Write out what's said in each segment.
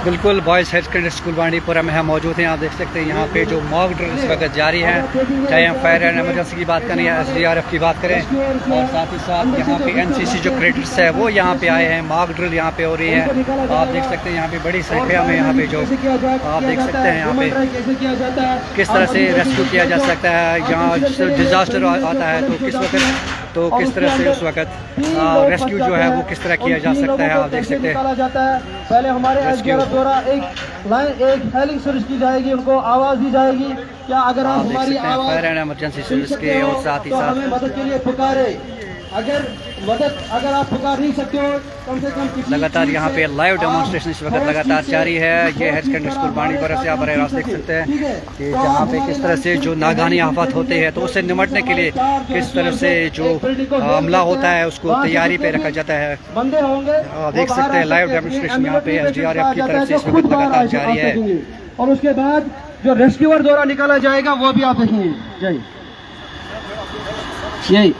बिल्कुल boys higher secondary school Bandipora में हम मौजूद हैं। आप देख सकते हैं यहाँ पे जो मॉक ड्रिल इस वक्त जारी है, चाहे हम फायर एंड एमरजेंसी की बात करें या SDRF की बात करें, और साथ ही साथ यहाँ पे NCC जो क्रेडिट्स है वो यहाँ पे आए हैं। मॉक ड्रिल यहाँ पे हो रही है। आप देख सकते हैं यहाँ पे बड़ी संख्या में यहाँ पे जो आप देख सकते हैं यहाँ पे किस तरह से रेस्क्यू किया जा सकता है। यहाँ डिज़ास्टर आता है तो किस तरह से उस वक्त रेस्क्यू जो है वो किस तरह किया जा सकता है। आप देख सकते हैं पहले हमारे SDRF द्वारा एक हेलिंग सर्विस की जाएगी, उनको आवाज़ दी जाएगी। क्या अगर आप हमारी आवाज़ फायर एंड एमरजेंसी सर्विस के और साथ ही साथ हमें मदद के लिए पुकारे। अगर आप पुकार नहीं सकते हो, कम से कम लगातार यहाँ पे लाइव डेमोन्स्ट्रेशन इस वक्त लगातार जारी है। ये हायर सेकेंडरी स्कूल बांडीपुरा से आप बराह रास्त देख सकते हैं कि जहाँ पे किस तरह से जो नागानी आफत होते हैं तो उससे निपटने के लिए किस तरह से जो हमला होता है उसको तैयारी पे रखा जाता है। बंदे होंगे, देख सकते हैं लाइव डेमोन्स्ट्रेशन यहाँ पे SDRF की तरफ से इस वक्त लगातार जारी है। और उसके बाद जो रेस्क्यूअर द्वारा निकाला जाएगा वो भी आप देखेंगे। यही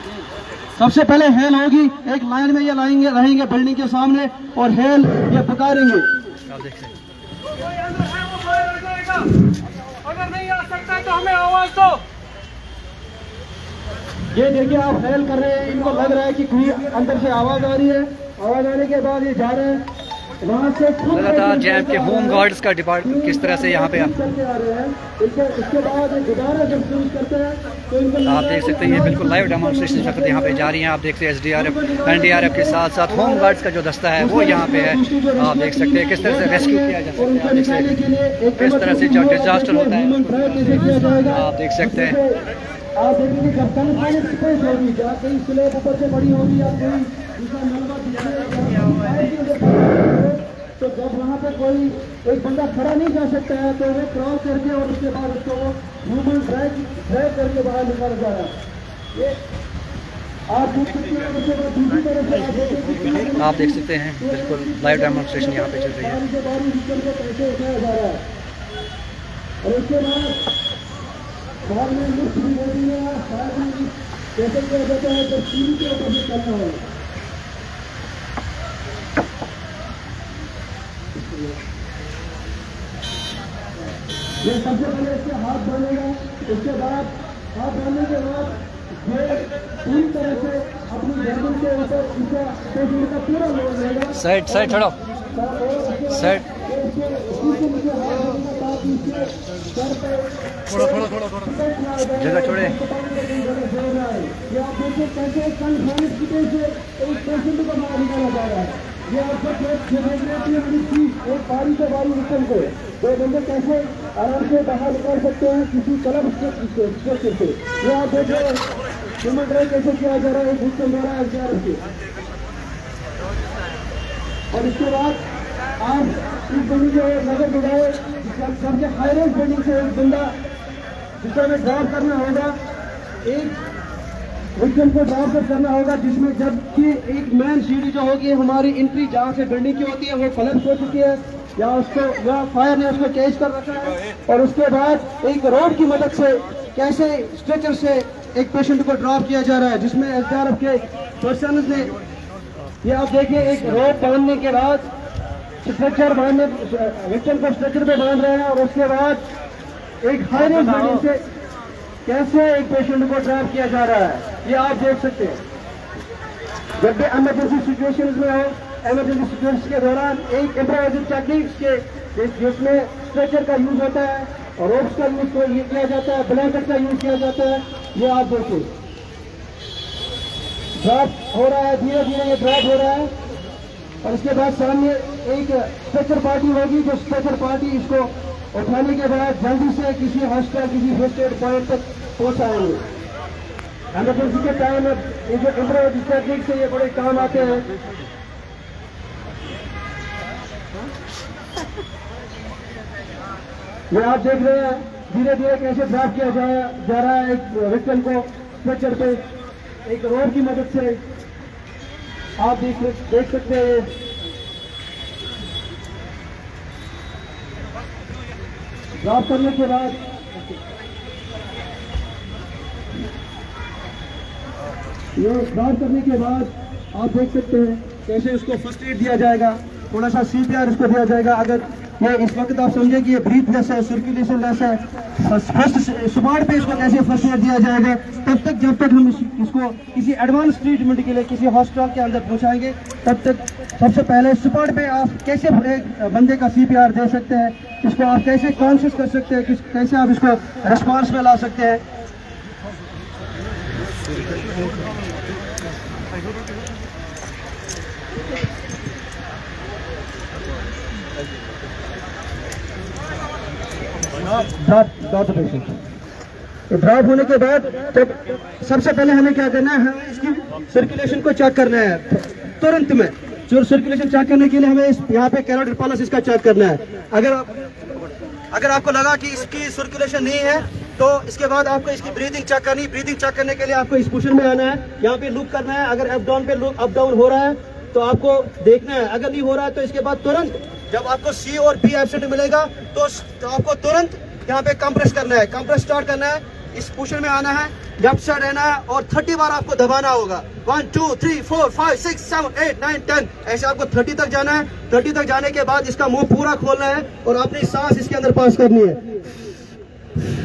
सबसे पहले हेल होगी, एक लाइन में ये रहेंगे बिल्डिंग के सामने और हेल ये पुकारेंगे। अगर नहीं आ सकता तो हमें आवाज दो। ये देखिए आप हेल कर रहे हैं, इनको लग रहा है कि कोई अंदर से आवाज आ रही है। आवाज आने के बाद ये जा रहे हैं वहाँ से। लगातार जैम के होम गार्ड्स का डिपार्टमेंट किस तरह से यहाँ पे इसके बाद दोबारा जब शुरू करते हैं तो आप देख सकते हैं ये बिल्कुल लाइव डेमोन्स्ट्रेशन वक्त यहाँ पे जारी है। आप देख सकते हैं SDRF NDRF के साथ साथ होम गार्ड्स का जो दस्ता है वो यहाँ पे है। आप देख सकते हैं किस तरह से रेस्क्यू किया जा सकता है, किस तरह से जो डिजास्टर होता है आप देख सकते हैं। आप देखेंगे जब कहीं स्पेस होगी, जहाँ कहीं स्लैब ऊपर से बड़ी होगी या कोई दूसरा मलबा तो जब वहाँ पे कोई एक बंदा खड़ा नहीं जा सकता है तो वो क्रॉस करके और उसके बाद उसको वो ह्यूमन ड्राइव करके बाहर निकाला जा रहा है। ये आप देख सकते हैं। दूसरी तरफ से आप देख सकते हैं बिल्कुल लाइव डेमोन्स्ट्रेशन यहाँ पे चल रही है। पैसे उठाया जा रहा है और उसके बाद बाहर में लिफ्ट भी होती है। फायर में कैसे किया जाता है तो सीढ़ी के ऊपर से चलना है। ये सबसे पहले इसके हाथ धोनेगा, उसके बाद हाथ धोने के बाद ये पूरी तरह से अपनी गर्दन के ऊपर इसका पेशेंट का पूरा लोड लेगा। साइड छोड़ो, साइड जगह छोड़े। ये आप देखिए कैसे कल से एक पेशेंट को बाहर निकाला जा रहा है। ये आपको एक बारी से बारी निकल को दो बंदे कैसे आराम से बाहर निकाल सकते हैं किसी कलम स्ट्रक्चर से। ये आप देखिए ह्यूमन ड्राइव कैसे किया जा रहा है सिस्टम द्वारा SDRF के। और इसके बाद आप इस बिल्डिंग को नजर दिखाए, सबसे हाईरेस्ट बिल्डिंग से एक बंदा जिसको हमें ड्रॉप करना होगा, एक विक्टिम को ड्रॉप करना होगा, जिसमें जबकि एक मेन सीढ़ी जो होगी हमारी एंट्री जहाँ से बिल्डिंग की होती है वो कोलैप्स हो चुकी है या फायर ने उसको कैच कर रखा है। और उसके बाद एक रोड की मदद से कैसे स्ट्रेचर से एक पेशेंट को ड्रॉप किया जा रहा है, जिसमें SDRF के पर्सन ने ये आप देखिए एक रोड बांधने के बाद स्ट्रेचर बांधने विक्टिम को स्ट्रेचर पे बांध रहे हैं और उसके बाद एक हाईरेस्ट बिल्डिंग से कैसे एक पेशेंट को ड्रॉप किया जा रहा है ये आप देख सकते हैं। जब भी इमरजेंसी सिचुएशंस में हो, इमरजेंसी सिचुएशन के दौरान एक इम्प्रोवाइज्ड टेक्निक्स के जिसमें स्ट्रेचर का यूज होता है और रोप्स का यूज किया जाता है, ब्लैंकेट का यूज किया जाता है। ये आप देखिए ड्रॉप हो रहा है, धीरे धीरे ये ड्रॉप हो रहा है और इसके बाद सामने एक स्ट्रेचर पार्टी होगी जो स्ट्रेचर पार्टी इसको उठाने के बाद जल्दी से किसी हॉस्पिटल किसी फर्स्ट एड पॉइंट तक पहुंचाएंगे। इमरजेंसी के टाइम में ये जो इम्प्रोवाइज्ड टेक्निक से ये बड़े काम आते हैं। ये आप देख रहे हैं धीरे धीरे कैसे ड्रॉप किया जा रहा है एक विक्टिम को स्ट्रेचर पे एक रोड की मदद से। आप देख सकते हैं ड्रॉप करने के बाद ये ड्रॉप करने के बाद आप देख सकते हैं कैसे उसको फर्स्ट एड दिया जाएगा, थोड़ा सा CPR इसको दिया जाएगा। अगर ये इस वक्त आप समझे कि ये ब्रीथलेस है, सर्कुलेशन लेस है। फर्स्ट स्पॉट पे इसको कैसे फर्स्ट एड दिया जाएगा, तब तक जब तक हम इसको किसी एडवांस ट्रीटमेंट के लिए किसी हॉस्पिटल के अंदर पहुंचाएंगे, तब तक सबसे पहले स्पॉट पे आप कैसे एक बंदे का CPR दे सकते हैं, इसको आप कैसे कॉन्शियस कर सकते हैं, कैसे आप इसको रिस्पॉन्स में ला सकते हैं। ड्रॉप होने के बाद तब सबसे पहले हमें क्या करना है, हमें इसकी सर्कुलेशन को चेक करना है तुरंत में। जो सर्कुलेशन चेक करने के लिए हमें यहाँ पे कैरोटिड पल्स इसका चेक करना है। अगर आपको लगा कि इसकी सर्कुलेशन नहीं है तो इसके बाद आपको इसकी ब्रीदिंग चेक करनी। ब्रीदिंग चेक करने के लिए आपको इस पोजीशन में आना है, यहाँ पे लुक करना है। अगर एब्डोमेन पे लुक अप डाउन हो रहा है तो आपको देखना है, अगर नहीं हो रहा है तो इसके बाद तुरंत जब आपको C और B एब्सेंट मिलेगा तो आपको तुरंत यहाँ पे कंप्रेस करना है, कंप्रेस स्टार्ट करना है। इस पोजीशन में आना है, लेफ्ट साइड रहना है और 30 बार आपको दबाना होगा। 1 2 3 4 5 6 7 8 9 10 ऐसे आपको 30 तक जाना है। 30 तक जाने के बाद इसका मुंह पूरा खोलना है और अपनी सांस इसके अंदर पास करनी है।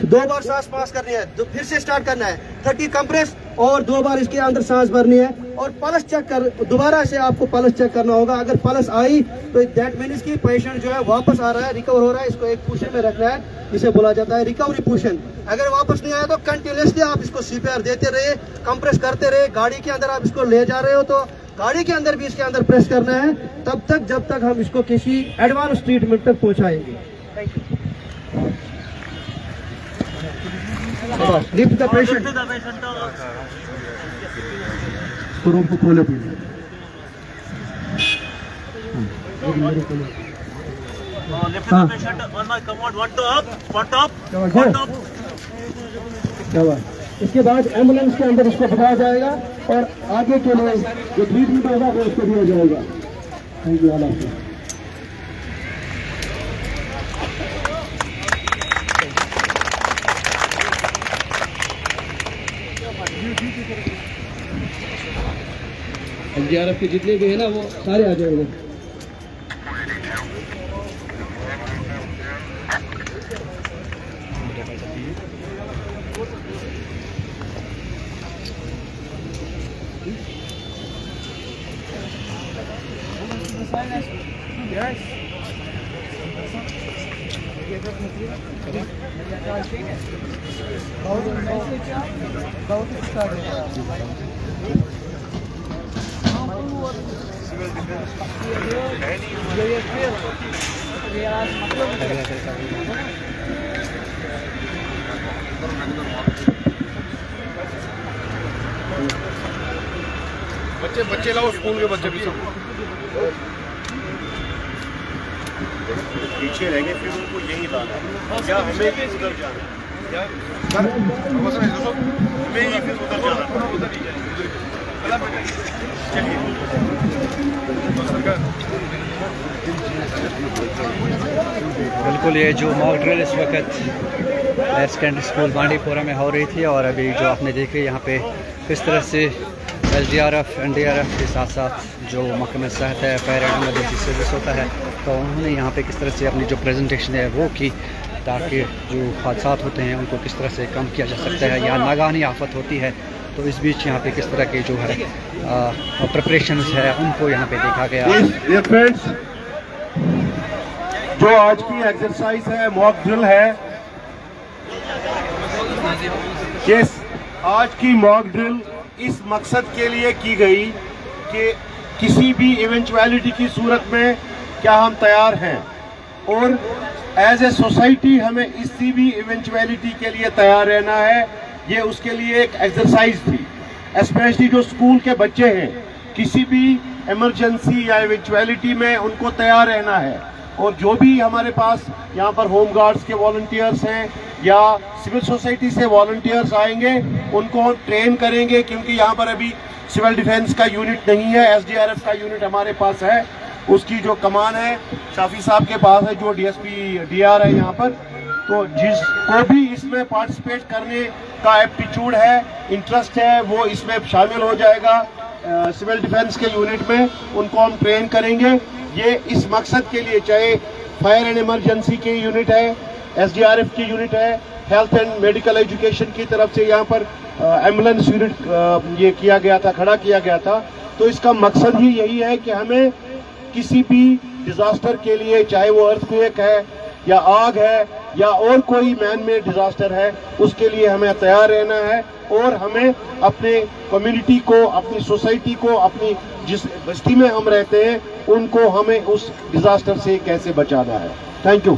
2 बार सांस पास करनी है, तो फिर से स्टार्ट करना है। 30 कंप्रेस और 2 बार इसके अंदर सांस भरनी है और पल्स चेक कर, दोबारा से आपको पल्स चेक करना होगा। अगर पल्स आई तो दैट मीन्स कि पेशेंट जो है वापस आ रहा है, रिकवर हो रहा है। इसको एक पोजीशन में रखना है, इसे बोला जाता है रिकवरी पोजीशन। अगर वापस नहीं आया तो कंटिन्यूसली आप इसको CPR देते रहे, कंप्रेस करते रहे। गाड़ी के अंदर आप इसको ले जा रहे हो तो गाड़ी के अंदर भी इसके अंदर प्रेस करना है, तब तक जब तक हम इसको किसी एडवांस ट्रीटमेंट तक पहुंचाएंगे। लिफ्ट द पेशेंट, रूम को खोले पीछे। इसके बाद एम्बुलेंस के अंदर इसको बिठाया जाएगा और आगे के लिए जो ट्रीटमेंट होगा वो उसको दिया जाएगा। Thank you. SDRF के जितने भी है ना वो सारे आ जाएंगे। बच्चे लाओ, स्कूल के बच्चे भी सब पीछे रह गए, फिर उनको यही लाना है। क्या हमें भी उधर जाना है, क्या हमें ही फिर उधर जाना है। चलिए बिल्कुल, ये जो मॉक ड्रिल इस वक्त हायर सेकेंडरी स्कूल बांडीपुरा में हो रही थी और अभी जो आपने देखी यहाँ पे किस तरह से SDRF NDRF के साथ साथ जो महकमा सेहत है, फायर एंड इमरजेंसी सर्विस होता है, तो उन्होंने यहाँ पे किस तरह से अपनी जो प्रेजेंटेशन है वो की, ताकि जो हादसा होते हैं उनको किस तरह से कम किया जा सकता है या नागानी आफत होती है तो इस बीच यहाँ पे किस तरह की जो है प्रिपरेशन है उनको यहाँ पे देखा गया। ये फ्रेंड्स, जो आज की एक्सरसाइज है, मॉक ड्रिल है, आज की मॉक ड्रिल इस मकसद के लिए की गई कि किसी भी इवेंचुअलिटी की सूरत में क्या हम तैयार हैं और एज ए सोसाइटी हमें इसी भी इवेंचुअलिटी के लिए तैयार रहना है। ये उसके लिए एक एक्सरसाइज थी। स्पेशली जो स्कूल के बच्चे हैं, किसी भी इमरजेंसी या इवेंचुअलिटी में उनको तैयार रहना है। और जो भी हमारे पास यहाँ पर होम गार्ड्स के वॉलंटियर्स हैं या सिविल सोसाइटी से वॉलंटियर्स आएंगे, उनको हम ट्रेन करेंगे, क्योंकि यहाँ पर अभी सिविल डिफेंस का यूनिट नहीं है, SDRF का यूनिट हमारे पास है। उसकी जो कमान है शाफी साहब के पास है, जो DSP DR है यहाँ पर। तो जिसको भी इसमें पार्टिसिपेट करने का एप्टीट्यूड है, इंटरेस्ट है, वो इसमें शामिल हो जाएगा सिविल डिफेंस के यूनिट में। उनको हम ट्रेन करेंगे। ये इस मकसद के लिए, चाहे फायर एंड इमरजेंसी की यूनिट है, SDRF की यूनिट है, हेल्थ एंड मेडिकल एजुकेशन की तरफ से यहाँ पर एम्बुलेंस यूनिट ये किया गया था, खड़ा किया गया था। तो इसका मकसद ही यही है कि हमें किसी भी डिजास्टर के लिए, चाहे वो अर्थक्वेक है या आग है या और कोई मैन मेड डिजास्टर है, उसके लिए हमें तैयार रहना है और हमें अपने कम्युनिटी को, अपनी सोसाइटी को, अपनी जिस बस्ती में हम रहते हैं उनको हमें उस डिजास्टर से कैसे बचाना है। Thank you.